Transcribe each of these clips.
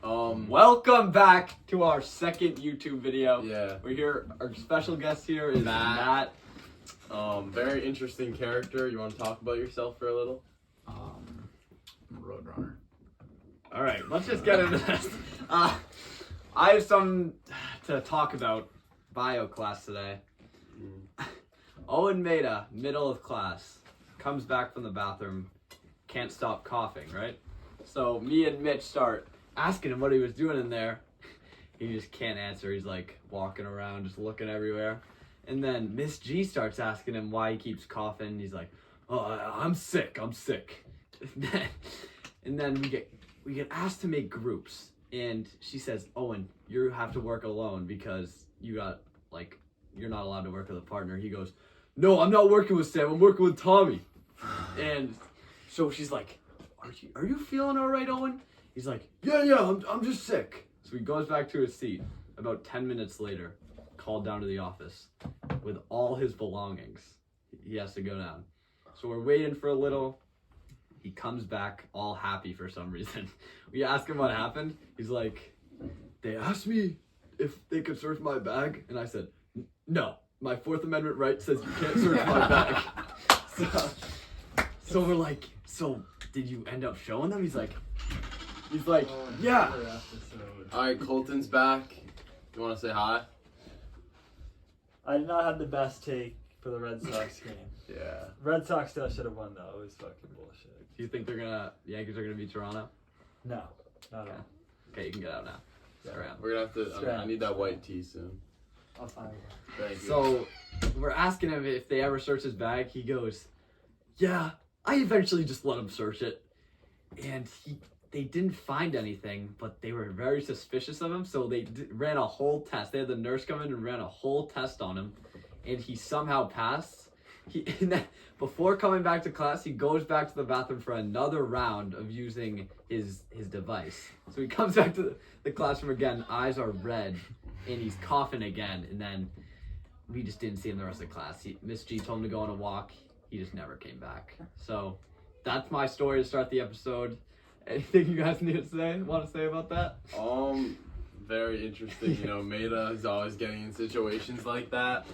Welcome back to our second YouTube video. Yeah. We're here. Our special guest here is Matt. Very interesting character. You want to talk about yourself for a little? I'm a Roadrunner. All right, let's just get into this. I have something to talk about. Bio class today. Owen Maida, middle of class, comes back from the bathroom, can't stop coughing, right? So me and Mitch start asking him what he was doing in there. He just can't answer. He's like walking around, just looking everywhere. And then Miss G starts asking him why he keeps coughing. He's like, "Oh, I'm sick. And then we get asked to make groups. And she says, "Owen, you have to work alone because you're not allowed to work with a partner." He goes, "No, I'm not working with Sam. I'm working with Tommy." And so she's like, Are you feeling all right, Owen?" He's like, Yeah, I'm just sick. So he goes back to his seat. About 10 minutes later, called down to the office with all his belongings. He has to go down. So we're waiting for a little. He comes back all happy for some reason. We ask him what happened. He's like, "They asked me if they could search my bag." And I said, "No, my Fourth Amendment right says you can't search my bag." So we're like, "So did you end up showing them?" He's like, "Yeah." Alright, Colton's back. You want to say hi? I did not have the best take for the Red Sox game. Yeah. Red Sox still should have won though. It was fucking bullshit. Do you think the Yankees are gonna beat Toronto? No, not at all. Okay, you can get out now. Around. We're going to have to... I need that white tea soon. I'll find one. Thank you. So we're asking him if they ever search his bag. He goes, "Yeah, I eventually just let them search it." And they didn't find anything, but they were very suspicious of him. So they ran a whole test. They had the nurse come in and ran a whole test on him. And he somehow passed. And then before coming back to class, he goes back to the bathroom for another round of using his device. So he comes back to the classroom again, eyes are red, and he's coughing again. And then we just didn't see him the rest of the class. Miss G told him to go on a walk. He just never came back. So that's my story to start the episode. Anything you guys want to say about that? Very interesting. You know, Maida is always getting in situations like that.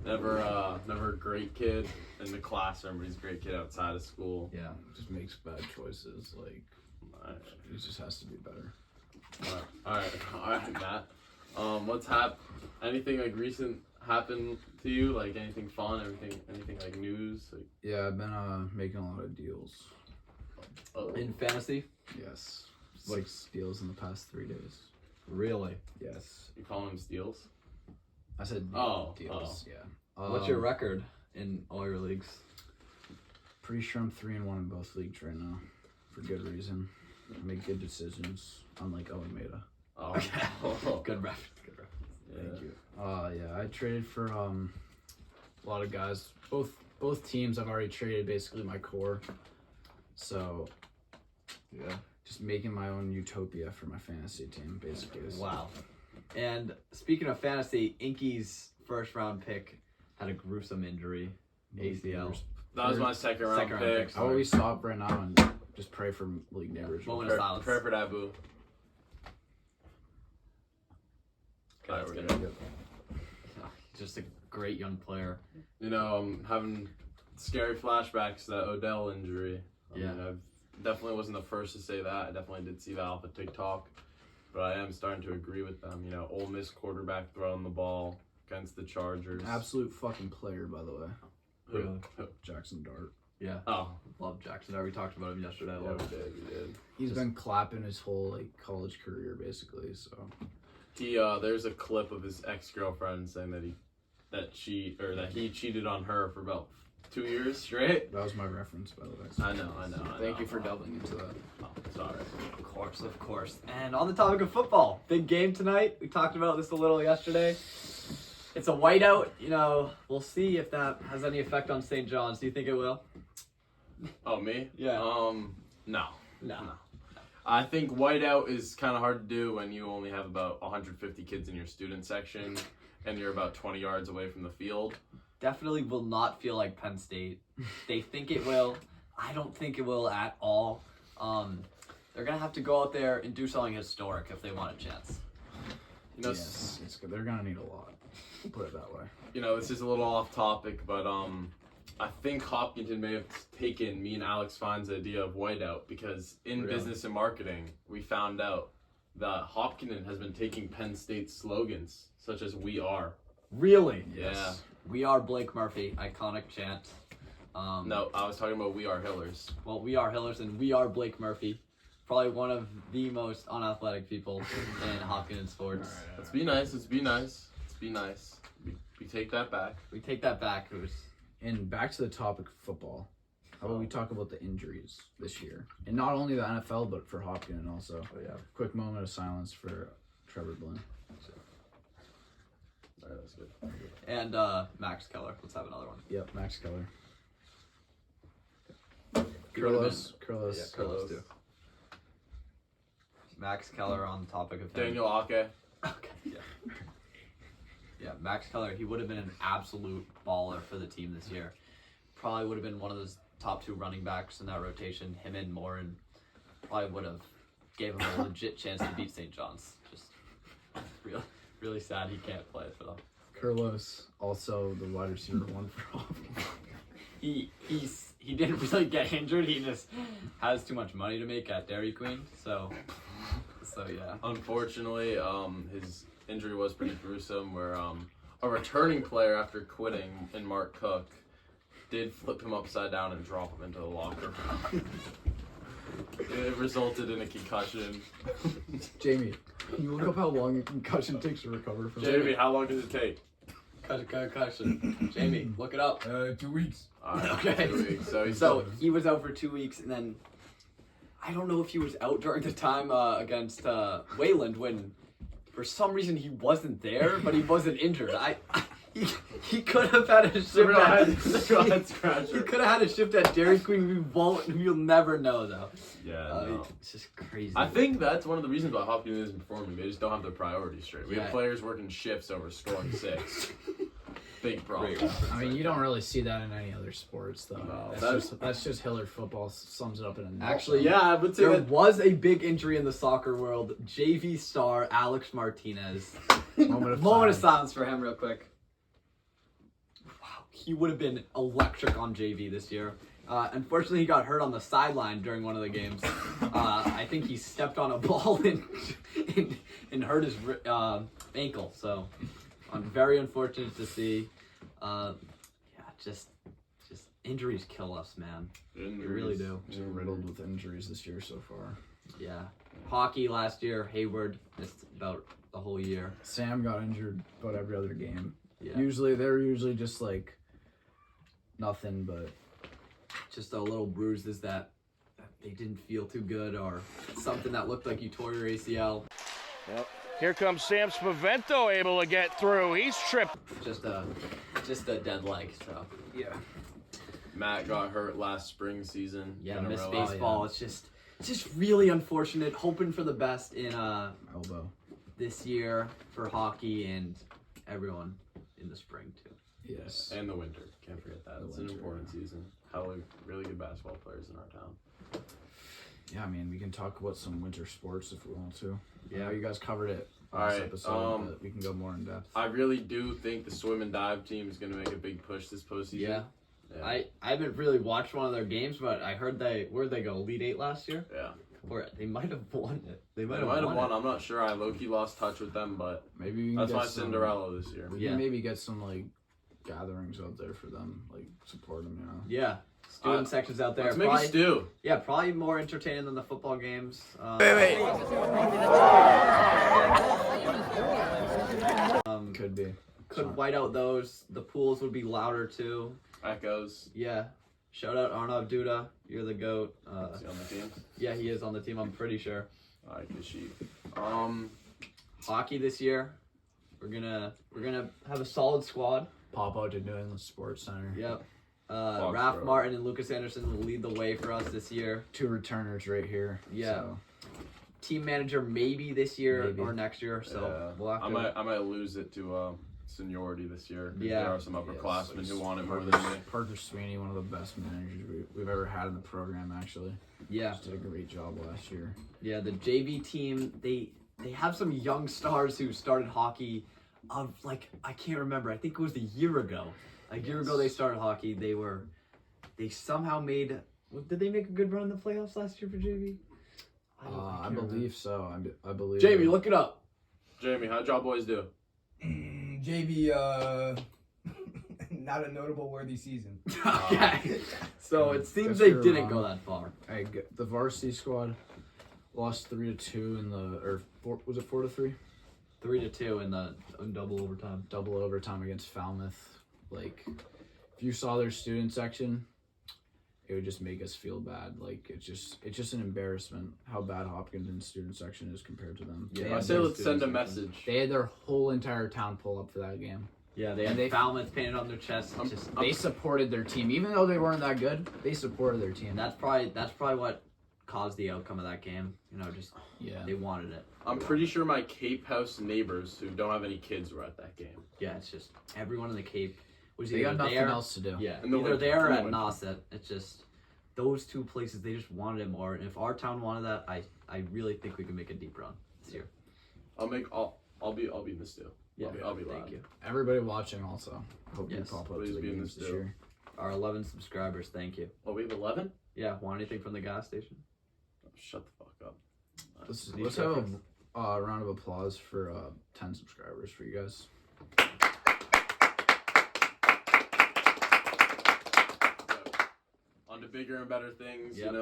Never a great kid in the classroom, but he's a great kid outside of school. Yeah, just makes bad choices. Like, he just has to be better. All right, Matt. What's anything like recent happened to you? Like anything fun? Anything like news? Like, Yeah, I've been making a lot of deals. In fantasy? Yes, like steals in the past 3 days. Really? Yes. you call them steals? I said deals. Yeah. What's your record in all your leagues? Pretty sure I'm 3-1 in both leagues right now, for good reason. I make good decisions, unlike Owen Maida. Oh, Good reference. Yeah. Thank you. Yeah, I traded for a lot of guys. Both teams I've already traded basically my core. So Yeah. just making my own utopia for my fantasy team, basically. Wow. And speaking of fantasy, Inky's first round pick had a gruesome injury, ACL. That was my second round pick. I always stop right now and just pray for league neighbors. Moment of silence. Pray for Dabu. Okay, We're good. good. Just a great young player. You know, I'm having scary flashbacks to that Odell injury. I mean, I definitely wasn't the first to say that. I definitely did see that off of TikTok. But I am starting to agree with them. You know, Ole Miss quarterback throwing the ball against the Chargers. Absolute fucking player, by the way. Really? Jackson Dart. Yeah. Oh. Love Jackson. We talked about him yesterday. Yeah, we did. He's been clapping his whole college career, basically. So There's a clip of his ex-girlfriend saying that he cheated on her for about 2 years straight. that was my reference, by the way. I know. Thank you for delving into that. Oh, sorry. Of course. And on the topic of football, big game tonight. We talked about this a little yesterday. It's a whiteout. You know, we'll see if that has any effect on St. John's. Do you think it will? Oh, me? Yeah. No. No. I think whiteout is kind of hard to do when you only have about 150 kids in your student section and you're about 20 yards away from the field. Definitely will not feel like Penn State. They think it will. I don't think it will at all. They're gonna have to go out there and do something historic if they want a chance. You know, Yes, it's good. They're gonna need a lot. Put it that way. you know, this is a little off topic, but I think Hopkinton may have taken me and Alex Fine's idea of whiteout because in Really? business and marketing, we found out that Hopkinton has been taking Penn State's slogans, such as "We Are." Really? Yeah. We are Blake Murphy, iconic chant. No, I was talking about "We Are Hillers." Well, we are Hillers and we are Blake Murphy. Probably one of the most unathletic people in Hopkins sports. Let's be nice. Let's be nice. Let's be nice. We take that back. We take that back. It was And back to the topic of football. How about we talk about the injuries this year? And not only the NFL, but for Hopkins also. Oh, yeah. Quick moment of silence for Trevor Blinn. All right, that's good. and Max Keller. Let's have another one. Yep, Max Keller. He would've Kurlos. Yeah, Carlos too. Max Keller on the topic of him. Daniel Ake. Okay. Yeah. Yeah, Max Keller. He would have been an absolute baller for the team this year. Probably would have been one of those top 2 running backs in that rotation. Him and Morin probably would have gave him a legit chance to beat St. John's. Just really, really sad he can't play for them. Kurlos, also the wide receiver 1 for Hopkins. He didn't really get injured. He just has too much money to make at Dairy Queen. So yeah. Unfortunately, his injury was pretty gruesome. Where a returning player after quitting in Mark Cook did flip him upside down and drop him into the locker room. It resulted in a concussion. Jamie, can you look up how long a concussion takes to recover from? Jamie, how long does it take? Concussion. Jamie, look it up. 2 weeks. Okay. 2 weeks. So he's So he was out for 2 weeks, and then I don't know if he was out during the time against Wayland when, for some reason, he wasn't there, but he wasn't injured. He could have had a shift. He could have had a shift at Dairy Queen. We'll never know though. Yeah, no. It's just crazy. I think that's one of the reasons why Hopkins isn't performing. They just don't have their priorities straight. We Yeah. have players working shifts over scoring 6. Big problem. I mean, you don't really see that in any other sports, though. No, That's just Hillard football sums it up in a nutshell. Actually, Yeah, I would say there that. was a big injury in the soccer world. JV star Alex Martinez. Moment of Moment of silence. silence for him, real quick. Wow, he would have been electric on JV this year. Unfortunately, he got hurt on the sideline during one of the games. I think he stepped on a ball and hurt his ankle. So, very unfortunate to see. Yeah, just injuries kill us, man. They really do. Just riddled with injuries this year so far. Yeah. Hockey last year, Hayward missed about the whole year. Sam got injured about every other game. Yeah. They're usually just like nothing, but Just a little bruises that they didn't feel too good, or something that looked like you tore your ACL. Yep. Here comes Sam Spavento able to get through. He's tripped. Just a dead leg. So yeah. Matt got hurt last spring season. yeah, in a missed row. baseball. It's just really unfortunate. Hoping for the best in Elbow. this year for hockey and everyone in the spring too. Yes. And the winter. Can't forget that. It's an important season. Hella really good basketball players in our town. Yeah, I mean, we can talk about some winter sports if we want to. Yeah. You guys covered it All last right, episode, but we can go more in depth. I really do think the swim and dive team is going to make a big push this postseason. Yeah. I haven't really watched one of their games, but I heard where'd they go? Elite 8 last year? Yeah. Or they might have won it. They They might have won. won. I'm not sure. I low-key lost touch with them, but Maybe we can that's get my some, Cinderella this year. We Yeah. can maybe get some like gatherings out there for them, like support them, you know. Yeah. Student sections out there. Let's make a Probably, stew. yeah, probably more entertaining than the football games. Could be. Could white out those. The pools would be louder too. Echoes. Yeah. Shout out Arnav Duda. You're the GOAT. Is he on the team? Yeah, he is on the team. I'm pretty sure. I like the sheep. Hockey this year. We're gonna have a solid squad. Pop out to New England Sports Center. Yep. Foxborough. Raph Martin and Lucas Anderson will lead the way for us this year. 2 returners right here. Yeah. So. Team manager maybe this year Maybe. or next year. So Yeah. we'll have to. I might lose it to seniority this year. Yeah. There are some upperclassmen Yes, who want it more Parker, than me. Parker Sweeney, one of the best managers we've ever had in the program, actually. Yeah. Just did a great job last year. Yeah, the JV team, they have some young stars who started hockey I can't remember. I think it was a year ago. A year ago they started hockey. They somehow made did they make a good run in the playoffs last year for JV? I believe so. I believe. Jamie, look it up. Jamie, how'd y'all boys do? JV, not a notable worthy season. Okay. So it seems Guess they you're didn't wrong. go that far. The varsity squad lost 3-2 in the was it 4-3? 3-2 in double overtime. Double overtime against Falmouth. Like, if you saw their student section, it would just make us feel bad. Like, it's just an embarrassment how bad Hopkinson's student section is compared to them. Yeah, I say let's send a message. They had their whole entire town pull up for that game. Yeah, they had Falmouth painted on their chest. They supported their team, even though they weren't that good. They supported their team. And that's probably what caused the outcome of that game. They wanted it. I'm pretty sure my Cape House neighbors who don't have any kids were at that game. Yeah, it's just everyone in the Cape was They either got nothing there, else to do. Yeah, And the either winter- there or the at winter. Nauset. It's just those two places. They just wanted it more. And if our town wanted that, I really think we can make a deep run this year. I'll be in this deal. Yeah, I'll be loud. thank you. Everybody watching also. Hope you Yes, pop up please to the be in games this this deal. year. Our 11 subscribers, thank you. Oh, we have 11? Yeah, want anything from the gas station? Oh, shut the fuck up. Let's have a round of applause for 10 subscribers for you guys. On to bigger and better things, Yep.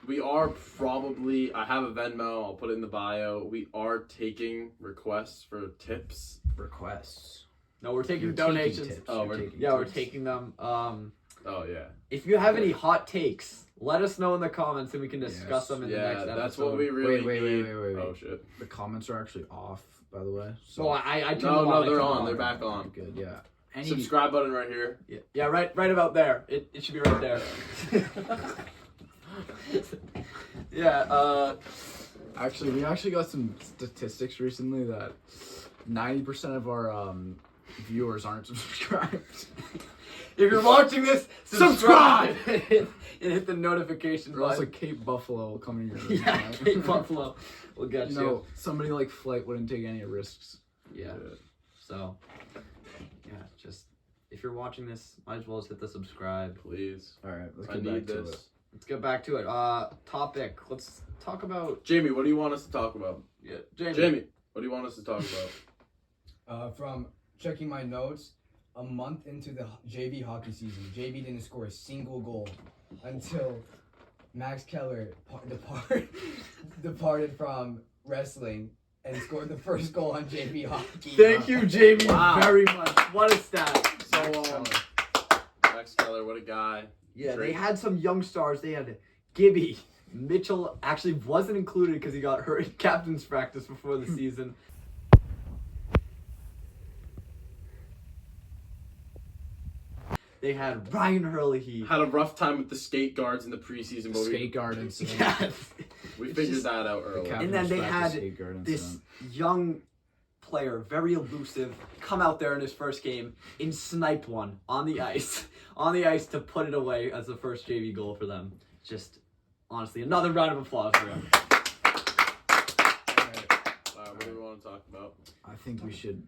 We are probably, I have a Venmo, I'll put it in the bio. We are taking requests for tips. Requests. No, we're taking You're donations. tips. Oh, You're we're- taking Yeah, we're tips. taking them. Oh, yeah. If you have any hot takes, let us know in the comments and we can discuss Yes. them in the Yeah, next episode. that's what we really Wait. need. Oh, shit. The comments are actually off, by the way. So I turned No, them on. I they're turned them on. They're back on. Good, yeah. Subscribe button right here. Yeah, right about there. It should be right there. Yeah, Actually, we actually got some statistics recently that 90% of our viewers aren't subscribed. if you're watching this, subscribe and hit the notification Or else a button. Cape Buffalo will come in your room. Yeah, Cape Buffalo will get you. No, somebody like Flight wouldn't take any risks. Yeah. So, yeah, just if you're watching this, might as well just hit the subscribe. Please. All right, let's I get need back to this. it. Let's get back to it. Topic. Let's talk about. Jamie, what do you want us to talk about? Yeah, Jamie. Jamie, what do you want us to talk about? From checking my notes, a month into the JV hockey season, JV didn't score a single goal until Max Keller departed from wrestling and scored the first goal on JV hockey. Thank you, Jamie, Wow. very much. What a stat. So, Max Keller, what a guy. yeah, Great. they had some young stars. They had Gibby. Mitchell actually wasn't included because he got hurt in captain's practice before the season. They had Ryan Hurley. Had a rough time with the skate guards in the preseason, but Skate guard incident. Yeah. we It's figured just- that out early. Captain's And then they practice had skate guard this incident. young player, very elusive, come out there in his first game and snipe one on the ice. On the ice to put it away as the first JV goal for them. Just, honestly, another round of applause for him. What do we want to talk about? I think we should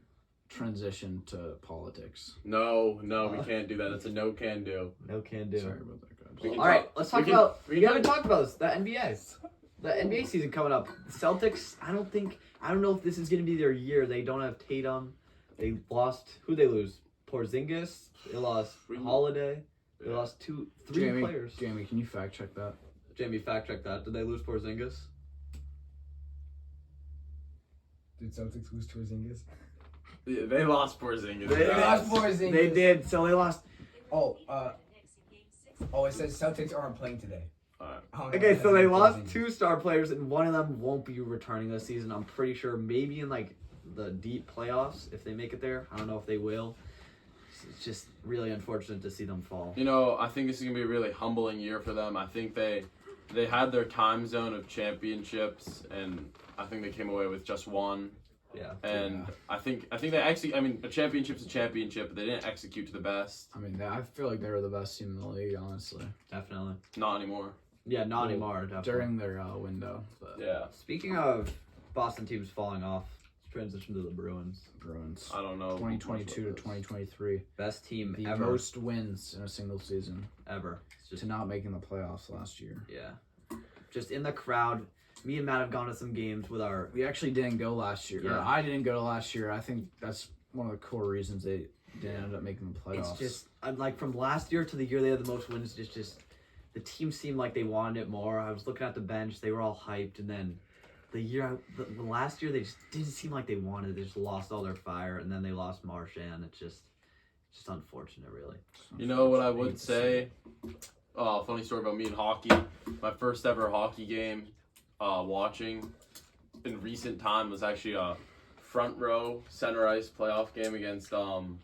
transition to politics. No, we can't do that. It's a no can do. No can do. Sorry about that, guys. We can All right, talk- let's we talk can- about. we We can haven't talk- talked about this. The NBA. The NBA season coming up. The Celtics. I don't know if this is going to be their year. They don't have Tatum. They lost. Who they lose? Porzingis. They lost Holiday. They Yeah. lost three players. Jamie, can you fact check that? Jamie, fact check that. Did they lose Porzingis? Did Celtics lose to Porzingis? Yeah, they lost Porzingis. They lost Porzingis. They did. So they lost. Oh, it says Celtics aren't playing today. Alright. I don't know Okay, if so that's they Porzingis. lost two star players, and one of them won't be returning this season. I'm pretty sure. Maybe in like the deep playoffs if they make it there. I don't know if they will. It's just really unfortunate to see them fall. You know, I think this is gonna be a really humbling year for them. I think they had their time zone of championships, and I think they came away with just one. Yeah. And I think they actually. I mean, a championship's a championship, but they didn't execute to the best. I mean, I feel like they were the best team in the league, honestly. Definitely. Not anymore. Yeah, not anymore. Definitely. During their window. But Yeah. Speaking of Boston teams falling off, let's transition to the Bruins. Bruins. I don't know. 2022 to 2023. Best team The ever. most wins in a single season Ever. It's just to not making the playoffs last year. Yeah. Just in the crowd. Me and Matt have gone to some games with our. We actually didn't go last year. Yeah. Or I didn't go last year. I think that's one of the core reasons they didn't end up making the playoffs. It's just like from last year to the year they had the most wins. Just the team seemed like they wanted it more. I was looking at the bench; they were all hyped, and then the last year they just didn't seem like they wanted it. They just lost all their fire, and then they lost Marchand. It's just unfortunate, really. You know what I would say? Funny story about me and hockey. My first ever hockey game watching in recent time was actually a front row center ice playoff game against Who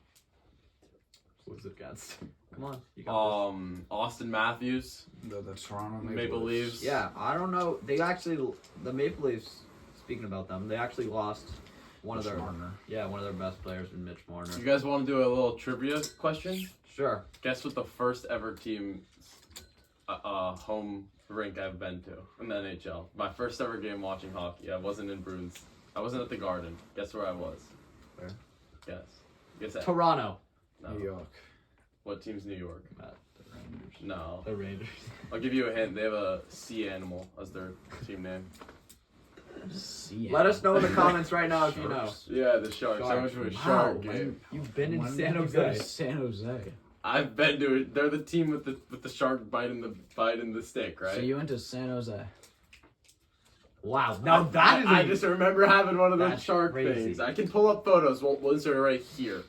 was it against? Come on, you got Austin Matthews, the Toronto Maple Leafs. this. Yeah, I don't know. They actually the Maple Leafs. Speaking about them, they actually lost one of their best players in Mitch Marner. You guys want to do a little trivia question? Sure. Guess what the first ever team home rink I've been to in the NHL. My first ever game watching hockey. I wasn't in Bruins. I wasn't at the Garden. Guess where I was? Where? Guess that. Toronto. No. New York. What team's New York? Matt, the Rangers. No. The Rangers. I'll give you a hint. They have a sea animal as their team name. Let us know in the comments right now if you know. Yeah, the Sharks. I went to a shark game. You've been in When San did you go to Jose. San Jose. I've been to it. They're the team with the shark biting the stick, right? So you went to San Jose. Wow. Now that is. I just remember having one of those That's shark crazy. things. I can pull up photos. We'll insert it right here.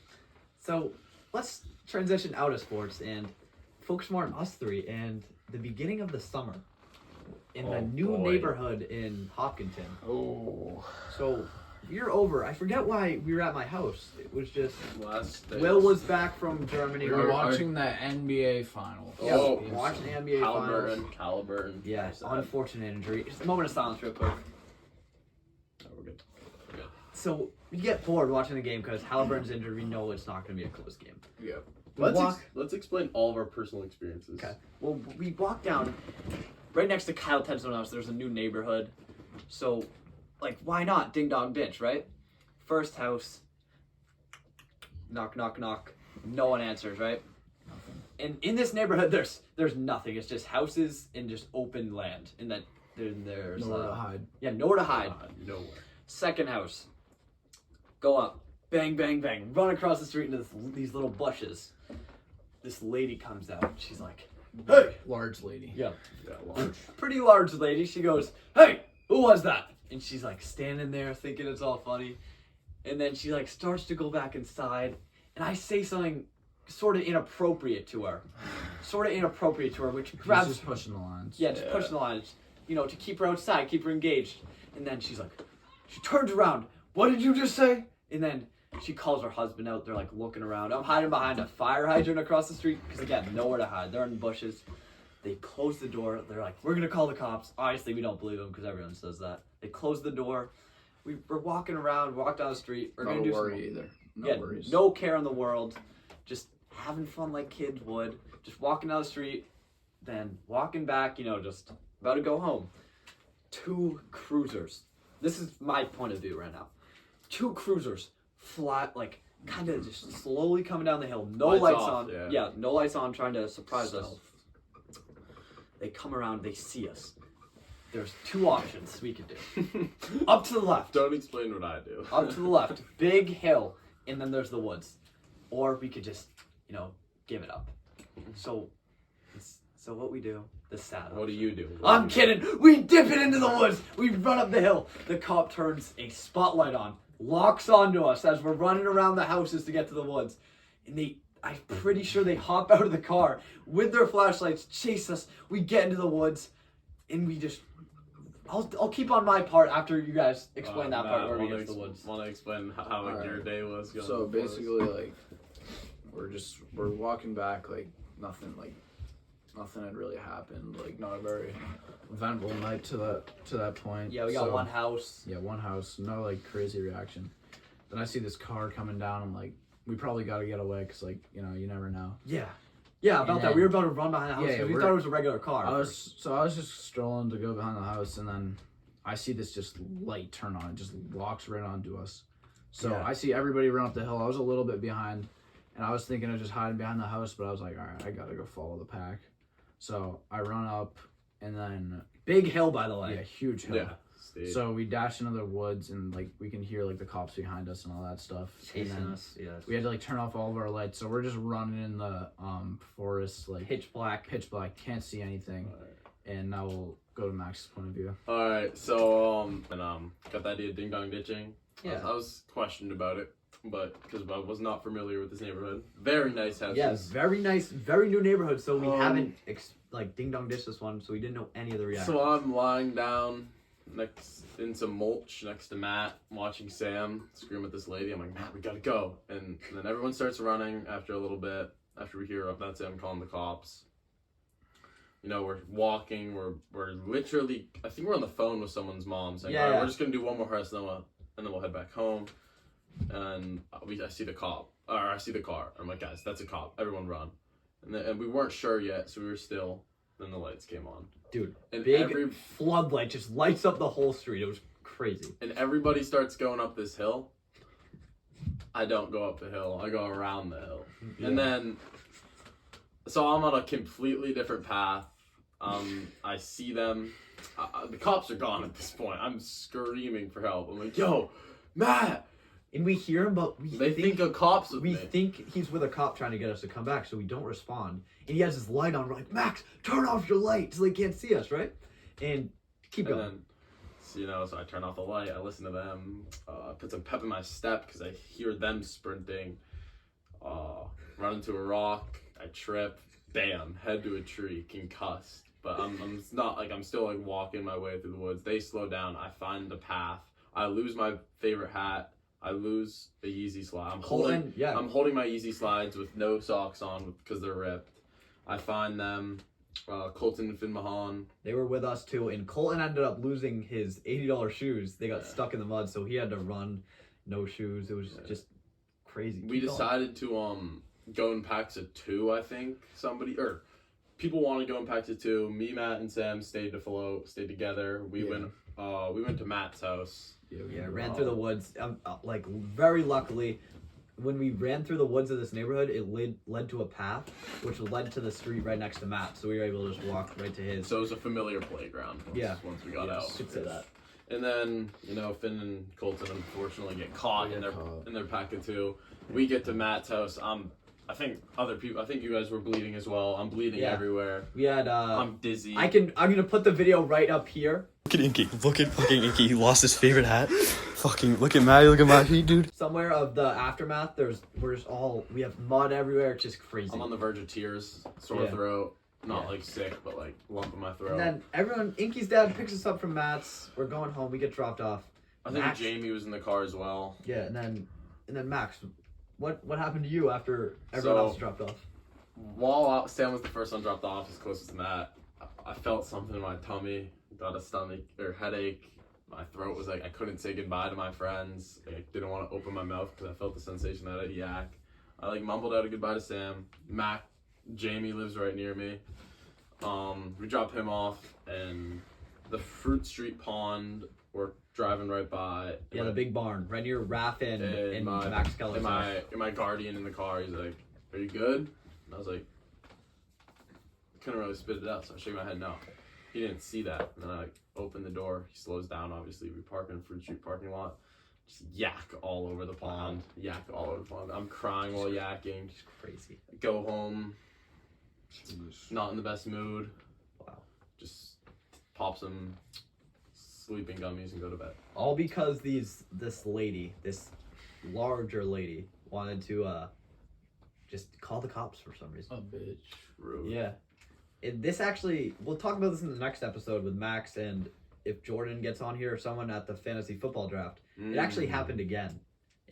So let's transition out of sports and focus more on us three and the beginning of the summer in the new neighborhood in Hopkinton. Oh. So you're over. I forget why we were at my house. It was just Last day. Will was back from Germany. We were watching the NBA finals. Yeah, Oh. watching the NBA finals. Halliburton. Yeah, Sad. unfortunate injury. Just a moment of silence, real quick. No, we're good. So we get bored watching the game because Halliburton's injured. We know it's not going to be a close game. Yeah. We walk. Let's explain all of our personal experiences. Okay. Well, we walked down right next to Kyle Ted's house. There's a new neighborhood, so like, why not? Ding dong ditch, right? First house. Knock, knock, knock. No one answers, right? Nothing. And in this neighborhood, there's nothing. It's just houses and just open land. And that there's Nowhere to hide. yeah, nowhere to hide. Nowhere. Second house. Go up. Bang, bang, bang. Run across the street into these little bushes. This lady comes out. She's like, hey! Large lady. Yeah. Yeah, large. Pretty large lady. She goes, hey! Who was that? And she's like standing there thinking it's all funny. And then she like starts to go back inside. And I say something sort of inappropriate to her. Which grabs He's just pushing the lines. Yeah, just pushing the lines. You know, to keep her outside, keep her engaged. And then she turns around. What did you just say? And then she calls her husband out. They're like looking around. I'm hiding behind a fire hydrant across the street because again, nowhere to hide. They're in bushes. They close the door. They're like, we're gonna call the cops. Obviously, we don't believe them because everyone says that. They close the door. We're walking around, walk down the street. We're Not gonna a do worry either. No yeah, worries. no care in the world. Just having fun like kids would. Just walking down the street, then walking back. You know, just about to go home. 2 cruisers. This is my point of view right now. 2 cruisers flat, like kind of just slowly coming down the hill. No lights off, on. yeah. No lights on, trying to surprise us. They come around, they see us. There's 2 options we could do. Up to the left. Don't explain what I do. Up to the left. Big hill. And then there's the woods. Or we could just, you know, give it up. So what we do, the sad What do option. you do? I'm kidding. We dip it into the woods. We run up the hill. The cop turns a spotlight on, locks onto us as we're running around the houses to get to the woods. And I'm pretty sure they hop out of the car with their flashlights, chase us. We get into the woods, and we just... I'll keep on my part after you guys explain that part where we get to the woods. Want to explain how like, your day was going? So before this? basically, like, we're walking back, like nothing had really happened. Like, not a very eventful night to that point. Yeah, we got So, one house. Yeah, one house. No like crazy reaction. Then I see this car coming down. I'm like, we probably got to get away because, like, you know, you never know. Yeah. Yeah, about And that. then- We were about to run behind the house Yeah, because we we're- thought it was a regular car. I was just strolling to go behind the house, and then I see this just light turn on. It just walks right onto us. So Yeah. I see everybody run up the hill. I was a little bit behind, and I was thinking of just hiding behind the house, but I was like, all right, I gotta go follow the pack. So I run up, and then Big hill, by the way. yeah, huge hill. Yeah. Steve. So we dash into the woods, and like we can hear like the cops behind us and all that stuff. And Chasing then us. Yeah. we had to like turn off all of our lights, so we're just running in the forest, like Pitch black. pitch black, can't see anything. And now we'll go to Max's point of view. All right, so got the idea of ding dong ditching. Yeah. I was questioned about it, but because I was not familiar with this neighborhood. Very nice houses. Yeah, very nice, very new neighborhood. So we Um, haven't ding dong ditched this one, so we didn't know any of the reactions. So I'm lying down next in some mulch next to Matt, watching Sam scream at this lady. I'm like, Matt, we gotta go. And then everyone starts running after a little bit. After we hear that's him calling the cops. You know, we're walking. We're literally. I think we're on the phone with someone's mom saying, Yeah, "All right, yeah. we're just gonna do one more house, and then we'll head back home." And I see the cop, or I see the car. I'm like, guys, that's a cop. Everyone run. And we weren't sure yet, so we were still. Then the lights came on. Dude, And big floodlight just lights up the whole street. It was crazy. and everybody starts going up this hill. I don't go up the hill. I go around the hill. And then, so I'm on a completely different path. I see them. The cops are gone at this point. I'm screaming for help. I'm like, yo, Matt! And we hear him, but They think a cop's with we me. think he's with a cop trying to get us to come back, so we don't respond. And he has his light on. We're like, Max, turn off your light so they can't see us, right? And keep And going. then, so I turn off the light. I listen to them. Put some pep in my step because I hear them sprinting. Run into a rock. I trip. Bam! Head to a tree. Concussed. But I'm not like I'm still like walking my way through the woods. They slow down. I find the path. I lose my favorite hat. I lose the Yeezy slide. I'm holding my Yeezy slides with no socks on because they're ripped. I find them. Colton and Finn Mahan. They were with us too, and Colton ended up losing his $80 shoes. They got stuck in the mud, so he had to run, no shoes. It was just crazy. We decided to go in packs of 2. I think people want to go in packs of 2. Me, Matt, and Sam stayed together. We went to Matt's house. Yeah, ran through the woods. Like very luckily, when we ran through the woods of this neighborhood, it led to a path, which led to the street right next to Matt. So we were able to just walk right to his. So it was a familiar playground. Once we got out. Could say that. And then Finn and Colton unfortunately get caught in their pack of 2. We get to Matt's house. I think you guys were bleeding as well. I'm bleeding everywhere. We had. I'm dizzy. I'm gonna put the video right up here. Look at Inky. Look at fucking Inky. He lost his favorite hat. Fucking look at Maddie. Look at my feet, dude. Somewhere of the aftermath, we have mud everywhere. It's just crazy. I'm on the verge of tears, sore throat, not like sick, but like lump in my throat. And then Inky's dad picks us up from Matt's. We're going home. We get dropped off. I think Max, Jamie was in the car as well. Yeah, and then Max, what happened to you after everyone else dropped off? While Sam was the first one dropped off, as closest to Matt, I felt something in my tummy, got a stomach or headache. My throat was like I couldn't say goodbye to my friends. Like, I didn't want to open my mouth because I felt the sensation that I'd yak. I like mumbled out a goodbye to Sam. Jamie lives right near me. We dropped him off, and the Fruit Street Pond. We're driving right by. Yeah, the big barn right near Raph and Max Keller's house. And my guardian in the car, he's like, "Are you good?" And I was like, couldn't really spit it out, so I shook my head no. He didn't see that. And then I opened the door. He slows down. Obviously, we park in a Fruit Street parking lot. Just yak all over the pond. Yak all over the pond. I'm crying while yakking. It's crazy. Go home. Not in the best mood. Wow. Just pop some sleeping gummies and go to bed. All because this larger lady, wanted to just call the cops for some reason. A bitch. Rude. Yeah. This actually, we'll talk about this in the next episode with Max, and if Jordan gets on here or someone at the fantasy football draft. It actually happened again,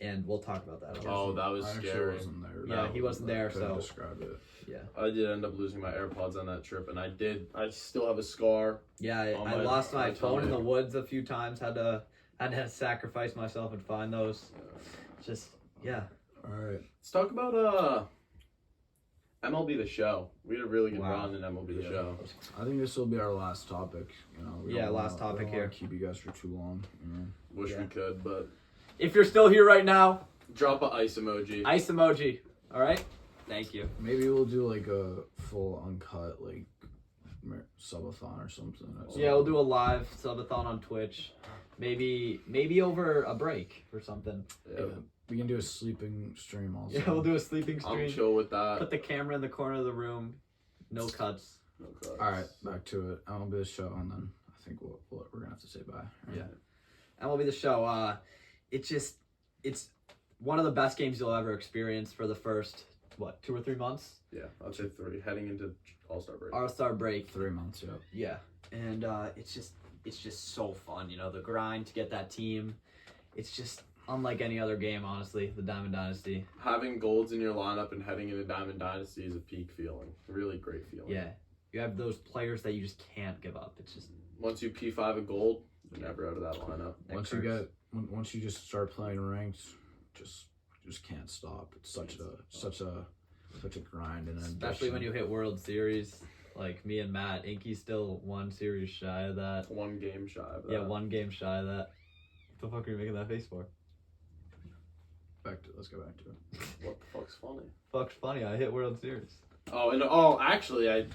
and we'll talk about that. Oh, that was I actually scary. wasn't there. Yeah, he wasn't there, Couldn't so describe it. yeah. I did end up losing my AirPods on that trip, and I still have a scar. Yeah, I lost my phone in the woods a few times. Had to sacrifice myself and find those. just yeah. All right. Let's talk about MLB The Show. We had a really good Wow. run in MLB The Show. I think this will be our last topic. You know. We Yeah, don't last wanna- we topic don't wanna here. Keep you guys for too long. You know. Wish Yeah. we could, but If you're still here right now, drop a ice emoji. ice emoji. All right. Thank you. Maybe we'll do like a full uncut like subathon or something. Yeah, we'll do a live subathon on Twitch. Maybe over a break or something. Yeah, We can do a sleeping stream also. Yeah, we'll do a sleeping I'm stream. chill with that. Put the camera in the corner of the room. No cuts. No cuts. All right, back to it. MLB The Show, and then I think we're gonna have to say bye. Right? Yeah. MLB The Show. It's one of the best games you'll ever experience for the first 2 or 3 months. Yeah, I'd say 3. Heading into All-Star break. All-Star break. 3 months. Yeah. Yeah, and it's just so fun. You know, the grind to get that team. It's just unlike any other game, honestly. The Diamond Dynasty. Having golds in your lineup and heading into Diamond Dynasty is a peak feeling. Really great feeling. Yeah, you have those players that you just can't give up. It's just Once you P5 a gold, you're never out of that lineup. Once you just start playing ranked, just can't stop. It's such a grind, and especially when you hit World Series. Like me and Matt, Inky's still 1 series shy of that. 1 game shy of that. Yeah, 1 game shy of that. What the fuck are you making that face for? let's go back to it. What the fuck's funny? Fuck's funny. I hit World Series. Actually,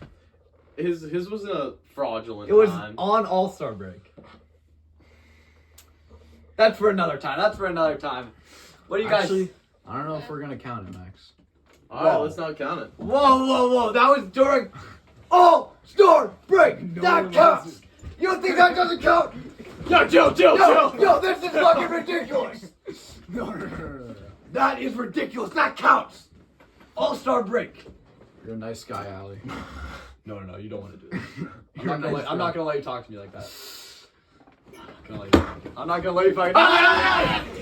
his was a fraudulent It was time. on All-Star break. That's for another time. What do you guys? Actually, I don't know if we're gonna count it, Max. Alright, Whoa. let's not count it. Whoa! That was during All-Star break. That counts. You don't think that doesn't count? Chill. Yo, this is fucking ridiculous. No. That is ridiculous. That counts. All-Star break. You're a nice guy, Ali. No, you don't want to do it. You're a nice I'm guy. not gonna let you talk to me like that. I'm not gonna let you fucking.